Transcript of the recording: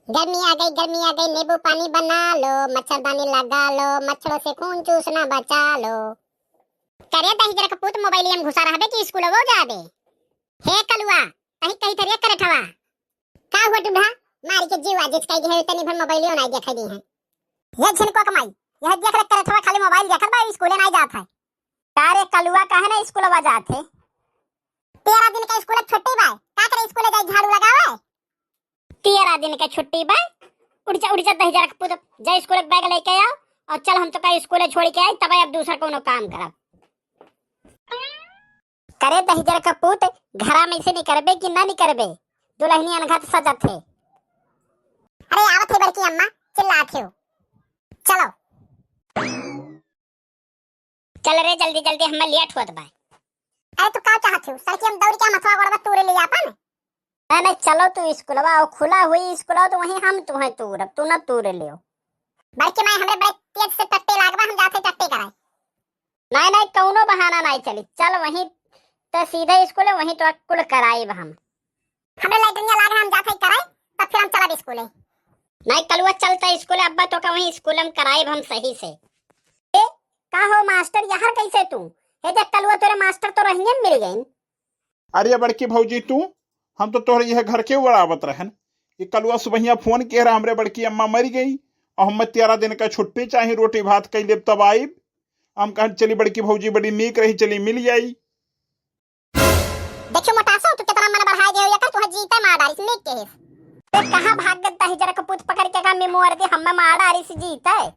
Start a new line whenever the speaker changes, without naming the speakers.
गर्मी आ गई, नींबू पानी बना लो, मच्छरदानी लगा लो, मच्छरों से खून चूसना बचा लो। करे तही जरा कपूत मोबाइल में घुसा रहबे कि स्कूल वो जाबे। हे कलुआ, कहीं कहीं तरिया करे ठवा। का हुआ टुढा? मारी के जीवा जिस कई है तनी भर मोबाइल नहीं देखै दी है। ये झिनको कमाई, यह देख रख करे ठवा खाली मोबाइल देखत बा, स्कूल नहीं जात है। तारे कलुआ काहे ना स्कूलवा जात है? 13 दिन का स्कूल छुट्टी बा, का करे स्कूल जाई झाड़ू लगावे? 13 दिन का छुट्टी बा, उड़ जा दही जरा कपूत जा स्कूल के बैग लेके आओ और चल हम तो का स्कूल छोड़ के आई तब अब दूसरा कोनो काम करब। करे दही जरा कपूत घरा में से नहीं करबे कि ना नहीं करबे? दुल्हनी अनघत सजत है। अरे आवत है बड़की अम्मा, चिल्लात हो। चलो चल रे जल्दी जल्दी, हमें लेट होत बा। अरे तू का चाहत हो? सड़की हम दौड़ के मथवा गोड़वा तूरे ले अपन। नहीं चलो तू स्कूलवा और खुला हुई स्कूलवा तो वहीं हम तुम्हें तूरब, तू ना तूरे लियो। बड़के मैं हमरे बड़े तेज से टट्टे लागबा, हम जाते टट्टे कराए। नहीं कौनो बहाना नहीं चली, चल वहीं तो सीधे स्कूल है, वहीं तो कुल कराई हम। हमरे लाइटनिया लाग हम जाते कराए तब फिर हम चला स्कूल। नहीं कलुआ चलता स्कूल अब्बा तो का वहीं स्कूल में कराए हम सही से। ए का हो मास्टर यहाँ कैसे तू? हे देख कलुआ तेरे मास्टर तो रहिए मिल गए।
अरे बड़की भौजी तू, हम तो तोहरे यह घर के उड़ावत रहन। ये कलुआ सुबहिया फोन कह रहा हमरे बड़की अम्मा मर गई और हम 13 दिन का छुट्टी चाहिए, रोटी भात कैले तब आई। हम कहा चली बड़की भौजी बड़ी नीक रही, चली मिल जाई।
देखो मोटासो तू कितना मन बढ़ा गयो, या कर तू जीता मार डालिस नीक के है। ते कहां भाग गत है जरा कपूत पकड़ के का में मोर दे हम मार डालिस जीता है।